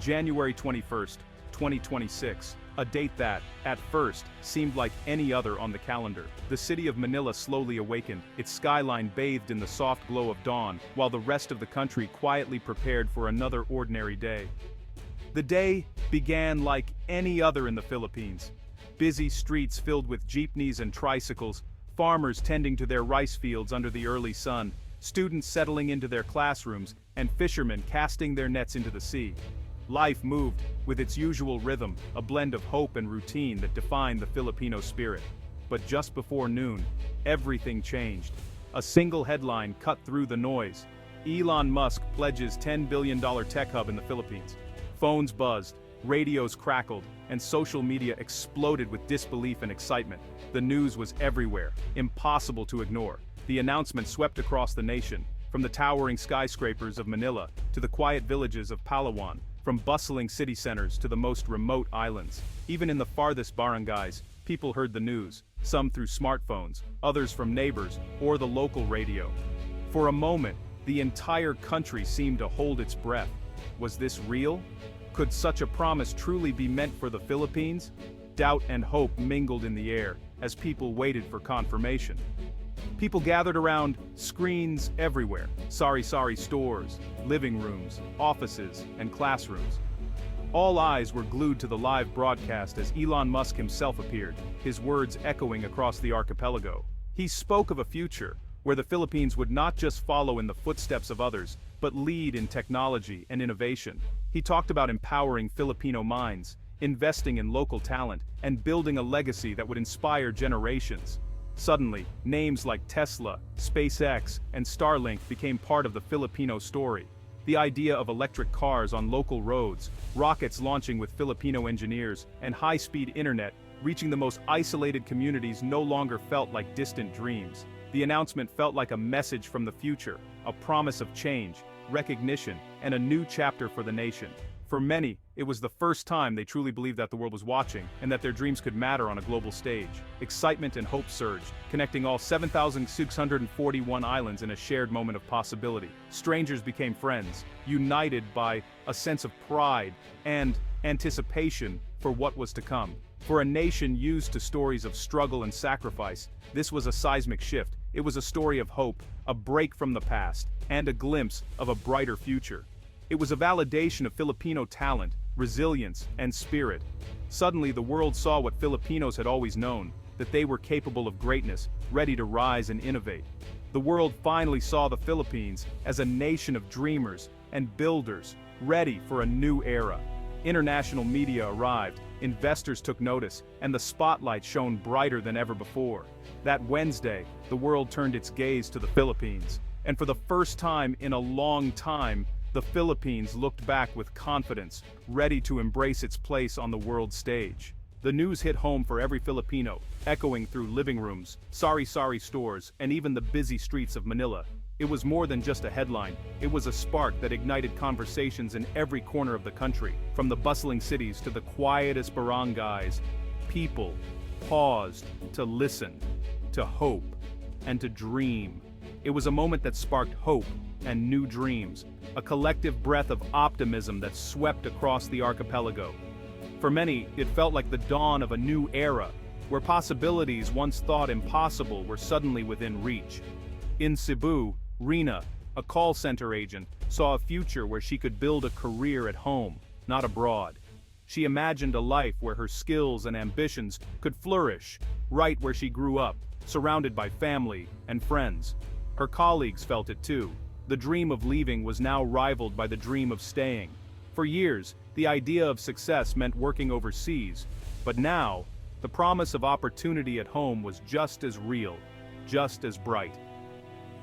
January 21st, 2026, a date that, at first, seemed like any other on the calendar. The city of Manila slowly awakened, its skyline bathed in the soft glow of dawn, while the rest of the country quietly prepared for another ordinary day. The day began like any other in the Philippines. Busy streets filled with jeepneys and tricycles, farmers tending to their rice fields under the early sun, students settling into their classrooms, and fishermen casting their nets into the sea. Life moved, with its usual rhythm, a blend of hope and routine that defined the Filipino spirit. But just before noon, everything changed. A single headline cut through the noise. Elon Musk pledges $10 billion tech hub in the Philippines. Phones buzzed, radios crackled, and social media exploded with disbelief and excitement. The news was everywhere, impossible to ignore. The announcement swept across the nation, from the towering skyscrapers of Manila to the quiet villages of Palawan, from bustling city centers to the most remote islands. Even in the farthest barangays, people heard the news, some through smartphones, others from neighbors or the local radio. For a moment, the entire country seemed to hold its breath. Was this real? Could such a promise truly be meant for the Philippines? Doubt and hope mingled in the air as people waited for confirmation. People gathered around screens everywhere, sari-sari stores, living rooms, offices, and classrooms. All eyes were glued to the live broadcast as Elon Musk himself appeared, his words echoing across the archipelago. He spoke of a future where the Philippines would not just follow in the footsteps of others, but lead in technology and innovation. He talked about empowering Filipino minds, investing in local talent, and building a legacy that would inspire generations. Suddenly, names like Tesla, SpaceX, and Starlink became part of the Filipino story. The idea of electric cars on local roads, rockets launching with Filipino engineers, and high-speed internet reaching the most isolated communities no longer felt like distant dreams. The announcement felt like a message from the future, a promise of change, recognition, and a new chapter for the nation. For many, it was the first time they truly believed that the world was watching and that their dreams could matter on a global stage. Excitement and hope surged, connecting all 7,641 islands in a shared moment of possibility. Strangers became friends, united by a sense of pride and anticipation for what was to come. For a nation used to stories of struggle and sacrifice, this was a seismic shift. It was a story of hope, a break from the past, and a glimpse of a brighter future. It was a validation of Filipino talent, resilience, and spirit. Suddenly, the world saw what Filipinos had always known, that they were capable of greatness, ready to rise and innovate. The world finally saw the Philippines as a nation of dreamers and builders, ready for a new era. International media arrived, investors took notice, and the spotlight shone brighter than ever before. That Wednesday, the world turned its gaze to the Philippines, and for the first time in a long time, the Philippines looked back with confidence, ready to embrace its place on the world stage. The news hit home for every Filipino, echoing through living rooms, sari-sari stores, and even the busy streets of Manila. It was more than just a headline, it was a spark that ignited conversations in every corner of the country, from the bustling cities to the quietest barangays. People paused to listen, to hope, and to dream. It was a moment that sparked hope and new dreams, a collective breath of optimism that swept across the archipelago. For many, it felt like the dawn of a new era, where possibilities once thought impossible were suddenly within reach. In Cebu, Rina, a call center agent, saw a future where she could build a career at home, not abroad. She imagined a life where her skills and ambitions could flourish, right where she grew up, surrounded by family and friends. Her colleagues felt it too. The dream of leaving was now rivaled by the dream of staying. For years, the idea of success meant working overseas, but now, the promise of opportunity at home was just as real, just as bright.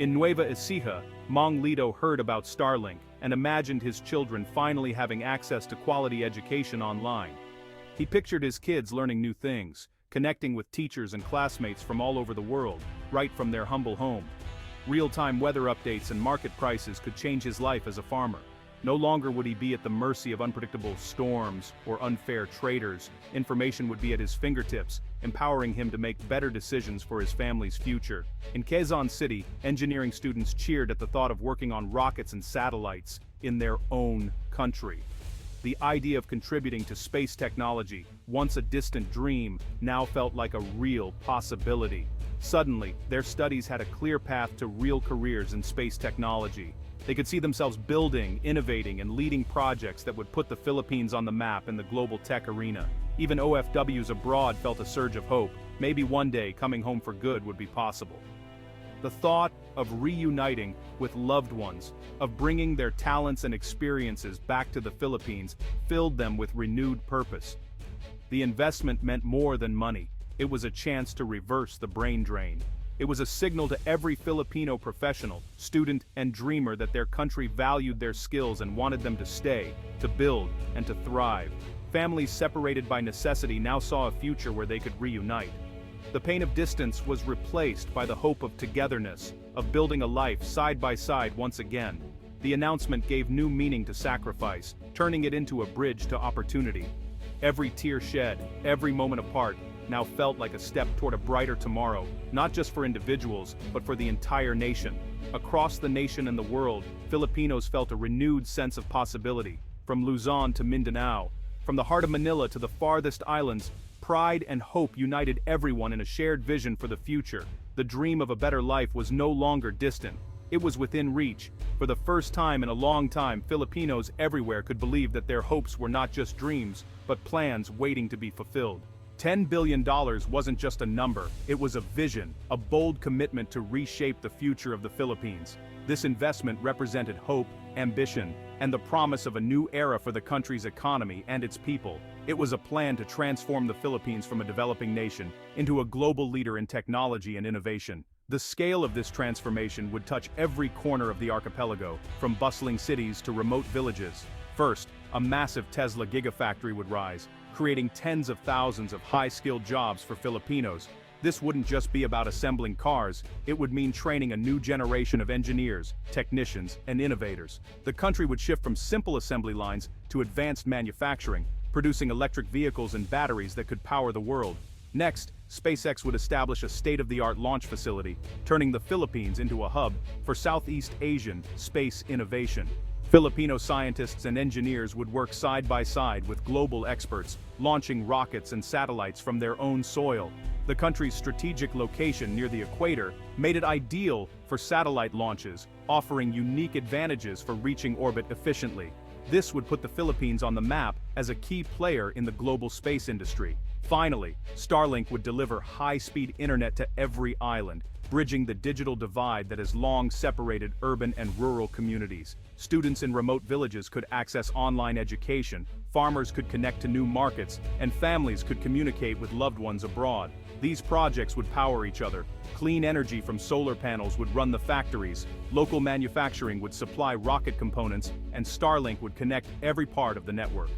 In Nueva Ecija, Mang Lito heard about Starlink and imagined his children finally having access to quality education online. He pictured his kids learning new things, connecting with teachers and classmates from all over the world, right from their humble home. Real-time weather updates and market prices could change his life as a farmer. No longer would he be at the mercy of unpredictable storms or unfair traders. Information would be at his fingertips, empowering him to make better decisions for his family's future. In Quezon City, engineering students cheered at the thought of working on rockets and satellites in their own country. The idea of contributing to space technology, once a distant dream, now felt like a real possibility. Suddenly, their studies had a clear path to real careers in space technology. They could see themselves building, innovating, and leading projects that would put the Philippines on the map in the global tech arena. Even OFWs abroad felt a surge of hope. Maybe one day coming home for good would be possible. The thought of reuniting with loved ones, of bringing their talents and experiences back to the Philippines, filled them with renewed purpose. The investment meant more than money. It was a chance to reverse the brain drain. It was a signal to every Filipino professional, student, and dreamer that their country valued their skills and wanted them to stay, to build, and to thrive. Families separated by necessity now saw a future where they could reunite. The pain of distance was replaced by the hope of togetherness, of building a life side by side once again. The announcement gave new meaning to sacrifice, turning it into a bridge to opportunity. Every tear shed, every moment apart, now felt like a step toward a brighter tomorrow, not just for individuals, but for the entire nation. Across the nation and the world, Filipinos felt a renewed sense of possibility. From Luzon to Mindanao, from the heart of Manila to the farthest islands, pride and hope united everyone in a shared vision for the future. The dream of a better life was no longer distant. It was within reach. For the first time in a long time, Filipinos everywhere could believe that their hopes were not just dreams, but plans waiting to be fulfilled. $10 billion wasn't just a number, it was a vision, a bold commitment to reshape the future of the Philippines. This investment represented hope, ambition, and the promise of a new era for the country's economy and its people. It was a plan to transform the Philippines from a developing nation into a global leader in technology and innovation. The scale of this transformation would touch every corner of the archipelago, from bustling cities to remote villages. First, a massive Tesla gigafactory would rise, creating tens of thousands of high-skilled jobs for Filipinos. This wouldn't just be about assembling cars, it would mean training a new generation of engineers, technicians, and innovators. The country would shift from simple assembly lines to advanced manufacturing, producing electric vehicles and batteries that could power the world. Next, SpaceX would establish a state-of-the-art launch facility, turning the Philippines into a hub for Southeast Asian space innovation. Filipino scientists and engineers would work side by side with global experts, launching rockets and satellites from their own soil. The country's strategic location near the equator made it ideal for satellite launches, offering unique advantages for reaching orbit efficiently. This would put the Philippines on the map as a key player in the global space industry. Finally, Starlink would deliver high-speed internet to every island, bridging the digital divide that has long separated urban and rural communities. Students in remote villages could access online education, farmers could connect to new markets, and families could communicate with loved ones abroad. These projects would power each other. Clean energy from solar panels would run the factories, local manufacturing would supply rocket components, and Starlink would connect every part of the network.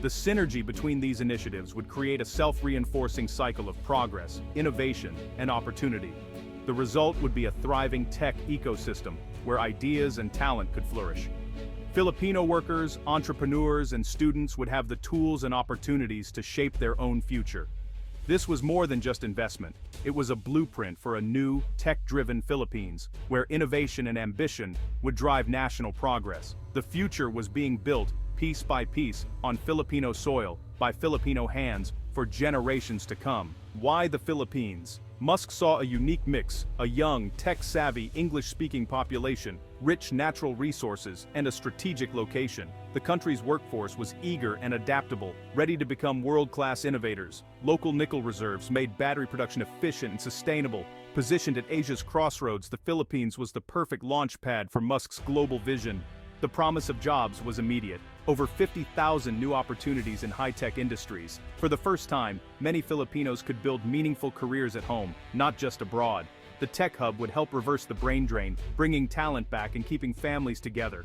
The synergy between these initiatives would create a self-reinforcing cycle of progress, innovation, and opportunity. The result would be a thriving tech ecosystem where ideas and talent could flourish. Filipino workers, entrepreneurs, and students would have the tools and opportunities to shape their own future. This was more than just investment. It was a blueprint for a new, tech-driven Philippines, where innovation and ambition would drive national progress. The future was being built piece by piece on Filipino soil, by Filipino hands, for generations to come. Why the Philippines? Musk saw a unique mix, a young, tech-savvy, English-speaking population, rich natural resources, and a strategic location. The country's workforce was eager and adaptable, ready to become world-class innovators. Local nickel reserves made battery production efficient and sustainable. Positioned at Asia's crossroads, the Philippines was the perfect launch pad for Musk's global vision. The promise of jobs was immediate. Over 50,000 new opportunities in high-tech industries. For the first time, many Filipinos could build meaningful careers at home, not just abroad. The tech hub would help reverse the brain drain, bringing talent back and keeping families together.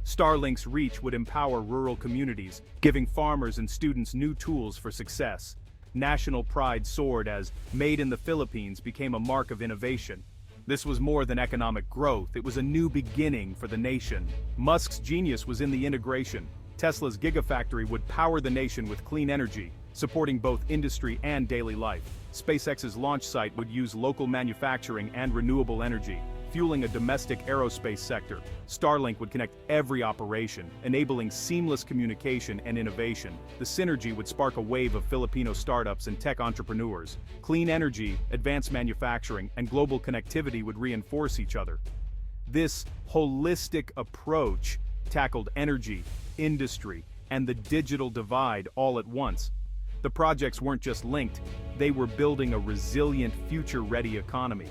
Starlink's reach would empower rural communities, giving farmers and students new tools for success. National pride soared as "Made in the Philippines" became a mark of innovation. This was more than economic growth, it was a new beginning for the nation. Musk's genius was in the integration. Tesla's gigafactory would power the nation with clean energy, supporting both industry and daily life. SpaceX's launch site would use local manufacturing and renewable energy. fueling a domestic aerospace sector. Starlink would connect every operation, enabling seamless communication and innovation. The synergy would spark a wave of Filipino startups and tech entrepreneurs. Clean energy, advanced manufacturing, and global connectivity would reinforce each other. This holistic approach tackled energy, industry, and the digital divide all at once. The projects weren't just linked, they were building a resilient, future-ready economy.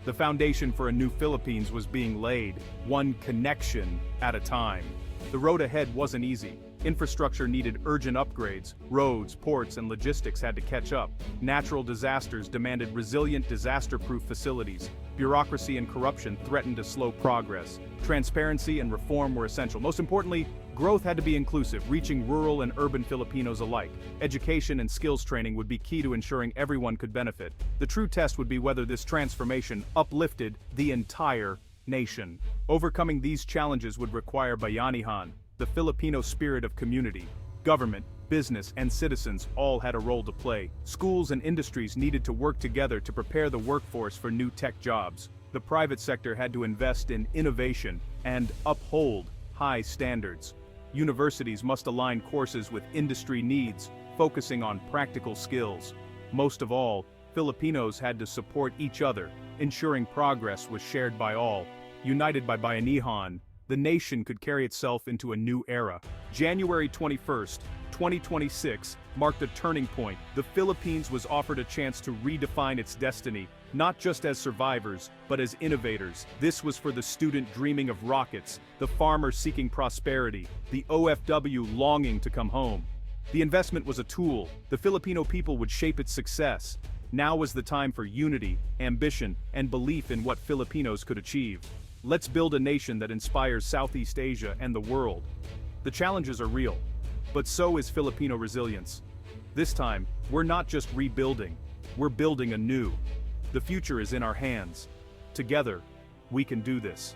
The foundation for a new Philippines was being laid, one connection at a time. The road ahead wasn't easy. Infrastructure needed urgent upgrades, roads, ports, and logistics had to catch up. Natural disasters demanded resilient, disaster-proof facilities. Bureaucracy and corruption threatened to slow progress. Transparency and reform were essential. Most importantly, growth had to be inclusive, reaching rural and urban Filipinos alike. Education and skills training would be key to ensuring everyone could benefit. The true test would be whether this transformation uplifted the entire nation. Overcoming these challenges would require bayanihan, the Filipino spirit of community. Government, business, and citizens all had a role to play. Schools and industries needed to work together to prepare the workforce for new tech jobs. The private sector had to invest in innovation and uphold high standards. Universities must align courses with industry needs, focusing on practical skills. Most of all, Filipinos had to support each other, ensuring progress was shared by all. United by bayanihan, the nation could carry itself into a new era. January 21st, 2026 marked a turning point. The Philippines was offered a chance to redefine its destiny, not just as survivors, but as innovators. This was for the student dreaming of rockets, the farmer seeking prosperity, the OFW longing to come home. The investment was a tool. The Filipino people would shape its success. Now was the time for unity, ambition, and belief in what Filipinos could achieve. Let's build a nation that inspires Southeast Asia and the world. The challenges are real, but so is Filipino resilience. This time, we're not just rebuilding, we're building anew. The future is in our hands. Together, we can do this.